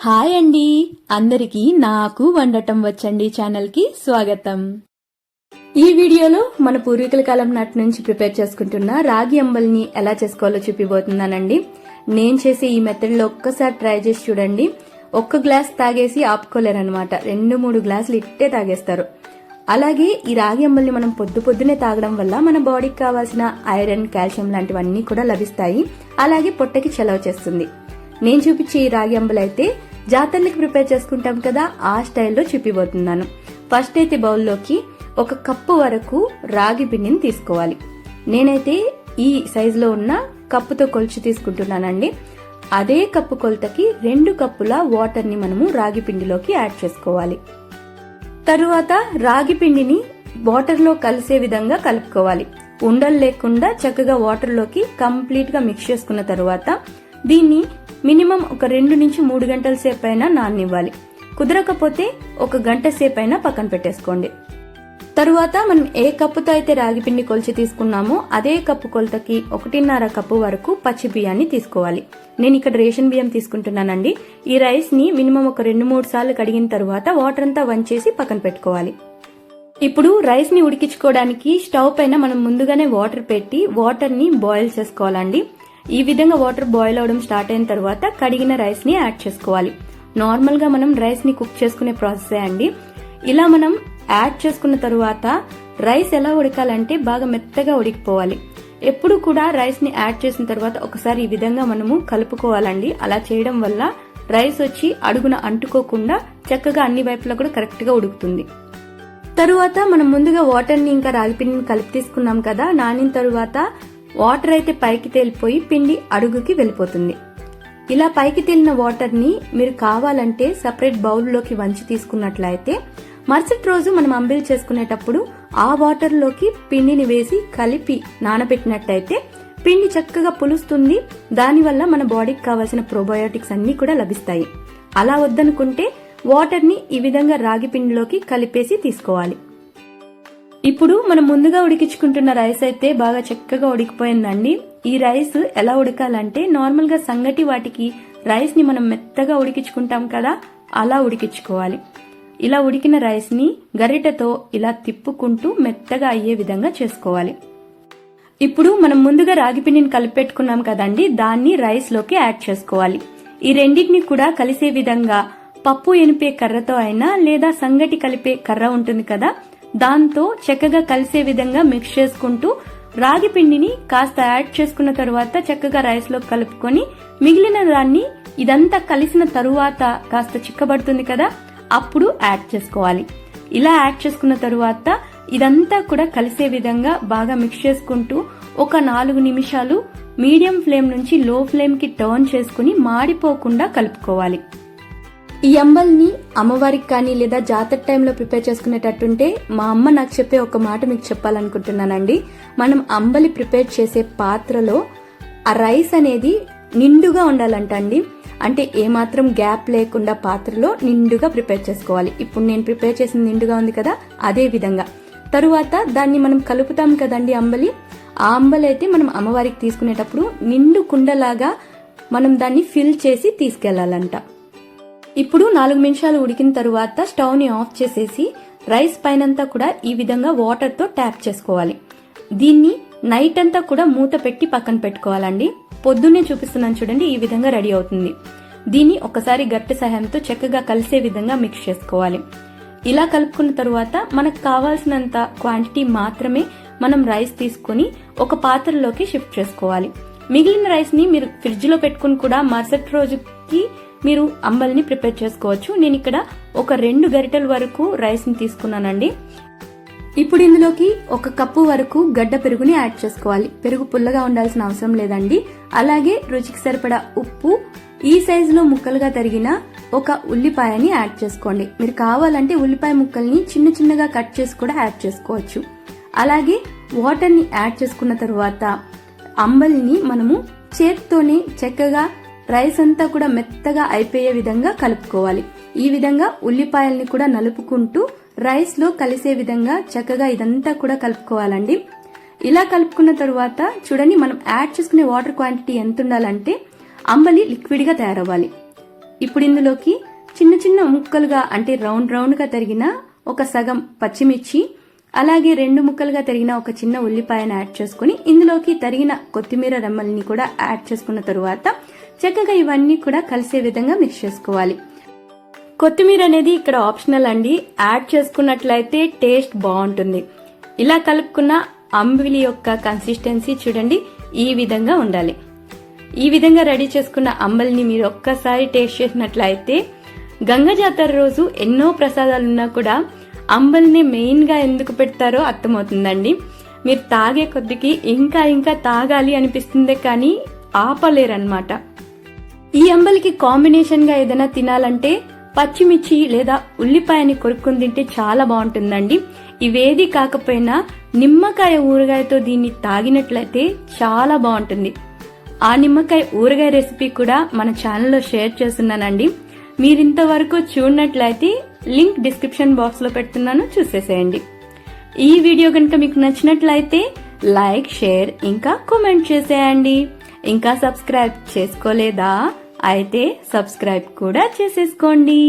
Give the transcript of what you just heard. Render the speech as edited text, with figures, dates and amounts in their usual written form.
Hi అండి, అందరికీ నాకు వండటం వచ్చండి ఛానల్ కి స్వాగతం. ఈ వీడియోలో మన పూర్వీకుల కాలం నాటి నుంచి ప్రిపేర్ చేసుకుంటున్న రాగి అంబల్ని ఎలా చేసుకోవాలో చూపిపోతున్నానండి. నేను చేసే ఈ మెథడ్ లో ఒక్కసారి ట్రై చేసి చూడండి. ఒక్క గ్లాస్ తాగేసి ఆపుకోలేరనమాట, 2-3 గ్లాసులు ఇట్టే తాగేస్తారు. అలాగే ఈ రాగి అంబల్ని మనం పొద్దునే తాగడం వల్ల మన బాడీకి కావాల్సిన ఐరన్, కాల్షియం లాంటివన్నీ కూడా లభిస్తాయి. అలాగే పొట్టకి చలవ చేస్తుంది. నేను చూపించే ఈ రాగి అంబలి అయితే జాతరలకు ప్రిపేర్ చేసుకుంటాం కదా, ఆ స్టైల్లో చూపిపోతున్నాను. ఫస్ట్ అయితే బౌల్లోకి 1 కప్పు వరకు రాగి పిండిని తీసుకోవాలి. నేనైతే ఈ సైజులో ఉన్న కప్పుతో కొలిచి తీసుకుంటున్నానండి. అదే కప్పు కొలతకి 2 కప్పుల వాటర్ ని మనము రాగి పిండిలోకి యాడ్ చేసుకోవాలి. తరువాత రాగి పిండిని వాటర్ లో కలిసే విధంగా కలుపుకోవాలి. ఉండలు లేకుండా చక్కగా వాటర్ లోకి కంప్లీట్ గా మిక్స్ చేసుకున్న తరువాత దీన్ని మినిమం ఒక 2 నుంచి 3 గంటల సేపు అయినా నాననివ్వాలి. కుదరకపోతే 1 గంట సేపు అయినా పక్కన పెట్టేసుకోండి. తరువాత మనం ఏ కప్పుతో అయితే రాగి పిండి కొలిచి తీసుకున్నామో అదే కప్పు కొలతకి 1.5 కప్పు వరకు పచ్చి బియ్యాన్ని తీసుకోవాలి. నేను ఇక్కడ రేషన్ బియ్యం తీసుకుంటున్నానండి. ఈ రైస్ ని మినిమం ఒక 2-3 సార్లు కడిగిన తరువాత వాటర్ అంతా వంచేసి పక్కన పెట్టుకోవాలి. ఇప్పుడు రైస్ ని ఉడికించుకోవడానికి స్టవ్ పైన మనం ముందుగానే వాటర్ పెట్టి వాటర్ ని బాయిల్ చేసుకోవాలండి. ఈ విధంగా వాటర్ బాయిల్ అవడం స్టార్ట్ అయిన తర్వాత కడిగిన రైస్ ని యాడ్ చేసుకోవాలి. నార్మల్ గా మనం రైస్ ని కుక్ చేసుకునే ప్రాసెస్ అండి. ఇలా మనం యాడ్ చేసుకున్న తరువాత రైస్ ఎలా ఉడకాలంటే బాగా మెత్తగా ఉడికిపోవాలి. ఎప్పుడు కూడా రైస్ ని యాడ్ చేసిన తర్వాత ఒకసారి ఈ విధంగా మనము కలుపుకోవాలండి. అలా చేయడం వల్ల రైస్ వచ్చి అడుగున అంటుకోకుండా చక్కగా అన్ని వైపులా కూడా కరెక్ట్ గా ఉడుకుతుంది. తరువాత మనం ముందుగా వాటర్ ని ఇంకా రాగి పిండిని కలిపి తీసుకున్నాం కదా, నానిన తరువాత వాటర్ అయితే పైకి తేలిపోయి పిండి అడుగుకి వెళ్ళిపోతుంది. ఇలా పైకి తేలిన వాటర్ ని మీరు కావాలంటే సపరేట్ బౌల్లోకి వంచి తీసుకున్నట్లయితే మరుసటి రోజు మనం అంబలి చేసుకునేటప్పుడు ఆ వాటర్ లోకి పిండిని వేసి కలిపి నానబెట్టినట్టయితే పిండి చక్కగా పులుస్తుంది. దానివల్ల మన బాడీకి కావాల్సిన ప్రోబయోటిక్స్ అన్ని కూడా లభిస్తాయి. అలా వద్దనుకుంటే వాటర్ ని ఈ విధంగా రాగి పిండిలోకి కలిపేసి తీసుకోవాలి. ఇప్పుడు మనం ముందుగా ఉడికించుకుంటున్న రైస్ అయితే బాగా చక్కగా ఉడికిపోయిందండి. ఈ రైస్ ఎలా ఉడకాలంటే నార్మల్ గా సంగటి వాటికి రైస్ ని మనం మెత్తగా ఉడికించుకుంటాం కదా, అలా ఉడికించుకోవాలి. ఇలా ఉడికిన రైస్ ని గరిటెతో ఇలా తిప్పుకుంటూ మెత్తగా అయ్యే విధంగా చేసుకోవాలి. ఇప్పుడు మనం ముందుగా రాగి పిండిని కలిపెట్టుకున్నాం కదండి, దాన్ని రైస్ లోకి యాడ్ చేసుకోవాలి. ఈ రెండింటిని కూడా కలిసే విధంగా పప్పు ఎనిపే కర్రతో అయినా లేదా సంగటి కలిపే కర్ర ఉంటుంది కదా, దాంతో చక్కగా కలిసే విధంగా మిక్స్ చేసుకుంటూ రాగి పిండిని కాస్త యాడ్ చేసుకున్న తరువాత చక్కగా రైస్ లో కలుపుకొని మిగిలిన దాన్ని ఇదంతా కలిసిన తరువాత కాస్త చిక్కబడుతుంది కదా, అప్పుడు యాడ్ చేసుకోవాలి. ఇలా యాడ్ చేసుకున్న తరువాత ఇదంతా కూడా కలిసే విధంగా బాగా మిక్స్ చేసుకుంటూ ఒక 4 నిమిషాలు మీడియం ఫ్లేమ్ నుంచి లో ఫ్లేమ్ కి టర్న్ చేసుకుని మాడిపోకుండా కలుపుకోవాలి. ఈ అంబల్ని అమ్మవారికి కానీ లేదా జాతర టైంలో ప్రిపేర్ చేసుకునేటట్టుంటే మా అమ్మ నాకు చెప్పే ఒక మాట మీకు చెప్పాలనుకుంటున్నానండి. మనం అంబలి ప్రిపేర్ చేసే పాత్రలో ఆ రైస్ అనేది నిండుగా ఉండాలంటండి. అంటే ఏమాత్రం గ్యాప్ లేకుండా పాత్రలో నిండుగా ప్రిపేర్ చేసుకోవాలి. ఇప్పుడు నేను ప్రిపేర్ చేసింది నిండుగా ఉంది కదా, అదే విధంగా. తరువాత దాన్ని మనం కలుపుతాం కదండి అంబలి, ఆ అంబలి అయితే మనం అమ్మవారికి తీసుకునేటప్పుడు నిండు కుండలాగా మనం దాన్ని ఫిల్ చేసి తీసుకెళ్లాలంట. ఇప్పుడు 4 నిమిషాలు ఉడికిన తరువాత స్టవ్ ని ఆఫ్ చేసేసి రైస్ పైనంతా కూడా ఈ విధంగా వాటర్ తో ట్యాప్ చేసుకోవాలి. దీన్ని నైట్ అంతా కూడా మూత పెట్టి పక్కన పెట్టుకోవాలండి. పొద్దున్నే చూపిస్తున్నాను చూడండి, ఈ విధంగా రెడీ అవుతుంది. దీన్ని ఒకసారి గట్టి సహాయంతో చక్కగా కలిసే విధంగా మిక్స్ చేసుకోవాలి. ఇలా కలుపుకున్న తరువాత మనకు కావాల్సినంత క్వాంటిటీ మాత్రమే మనం రైస్ తీసుకుని ఒక పాత్రలోకి షిఫ్ట్ చేసుకోవాలి. మిగిలిన రైస్ ని మీరు ఫ్రిడ్జ్ లో పెట్టుకుని కూడా మరుసటి రోజుకి మీరు అంబలిని ప్రిపేర్ చేసుకోవచ్చు. నేను ఇక్కడ ఒక 2 గరిటెల వరకు రైస్ ని తీసుకున్నానండి. ఇప్పుడు ఇందులోకి 1 కప్పు వరకు గడ్డ పెరుగుని యాడ్ చేసుకోవాలి. పెరుగు పుల్లగా ఉండాల్సిన అవసరం లేదండి. అలాగే రుచికి సరిపడా ఉప్పు, ఈ సైజులో ముక్కలుగా తరిగిన 1 ఉల్లిపాయని యాడ్ చేసుకోండి. మీరు కావాలంటే ఉల్లిపాయ ముక్కల్ని చిన్నగా కట్ చేసి కూడా యాడ్ చేసుకోవచ్చు. అలాగే వాటర్ ని యాడ్ చేసుకున్న తరువాత అంబలిని మనము చేత్తోనే చక్కగా రైస్ అంతా కూడా మెత్తగా అయిపోయే విధంగా కలుపుకోవాలి. ఈ విధంగా ఉల్లిపాయల్ని కూడా నలుపుకుంటూ రైస్ లో కలిసే విధంగా చక్కగా ఇదంతా కూడా కలుపుకోవాలండి. ఇలా కలుపుకున్న తరువాత చూడండి, మనం యాడ్ చేసుకునే వాటర్ క్వాంటిటీ ఎంత ఉండాలంటే అంబలి లిక్విడ్ గా తయారవ్వాలి. ఇప్పుడు ఇందులోకి చిన్న చిన్న ముక్కలుగా అంటే రౌండ్ గా తరిగిన ఒక సగం పచ్చిమిర్చి, అలాగే 2 ముక్కలుగా తరిగిన ఒక చిన్న ఉల్లిపాయను యాడ్ చేసుకుని ఇందులోకి తరిగిన కొత్తిమీర రెమ్మల్ని కూడా యాడ్ చేసుకున్న తరువాత చక్కగా ఇవన్నీ కూడా కలిసే విధంగా మిక్స్ చేసుకోవాలి. కొత్తిమీర అనేది ఇక్కడ ఆప్షనల్ అండి, యాడ్ చేసుకున్నట్లయితే టేస్ట్ బాగుంటుంది. ఇలా కలుపుకున్న అంబలి యొక్క కన్సిస్టెన్సీ చూడండి, ఈ విధంగా ఉండాలి. ఈ విధంగా రెడీ చేసుకున్న అంబలిని మీరు ఒక్కసారి టేస్ట్ చేసినట్లయితే గంగ జాతర రోజు ఎన్నో ప్రసాదాలున్నా కూడా అంబలిని మెయిన్ గా ఎందుకు పెడతారో అర్థమవుతుందండి. మీరు తాగే కొద్దికి ఇంకా ఇంకా తాగాలి అనిపిస్తుందే కానీ ఆపలేరన్నమాట. ఈ అంబలికి కాంబినేషన్ గా ఏదైనా తినాలంటే పచ్చిమిర్చి లేదా ఉల్లిపాయని కొరుక్కుని తింటే చాలా బాగుంటుందండి. ఇవేది కాకపోయినా నిమ్మకాయ ఊరగాయతో దీన్ని తాగినట్లయితే చాలా బాగుంటుంది. ఆ నిమ్మకాయ ఊరగాయ రెసిపీ కూడా మన ఛానల్లో షేర్ చేస్తున్నానండి. మీరింతవరకు చూడనట్లయితే లింక్ డిస్క్రిప్షన్ బాక్స్ లో పెడుతున్నాను, చూసేసేయండి. ఈ వీడియో కనుక మీకు నచ్చినట్లయితే లైక్, షేర్ ఇంకా కామెంట్ చేసేయండి. ఇంకా సబ్స్క్రైబ్ చేసుకోలేదా? అయితే సబ్స్క్రైబ్ కూడా చేసేసుకోండి.